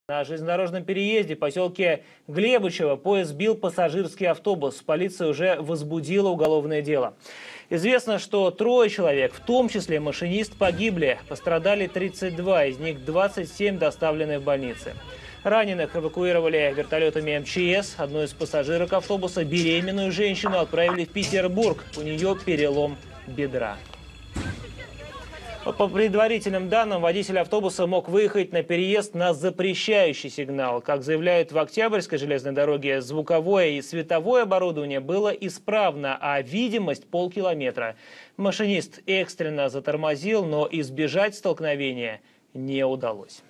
На железнодорожном переезде в поселке Глебычево поезд сбил пассажирский автобус. Полиция уже возбудила уголовное дело. Известно, что 3 человек, в том числе машинист, погибли. Пострадали 32, из них 27 доставлены в больницы. Раненых эвакуировали вертолетами МЧС. Одну из пассажирок автобуса, беременную женщину, отправили в Петербург. У нее перелом бедра. По предварительным данным, водитель автобуса мог выехать на переезд на запрещающий сигнал. Как заявляют в Октябрьской железной дороге, звуковое и световое оборудование было исправно, а видимость полкилометра. Машинист экстренно затормозил, но избежать столкновения не удалось.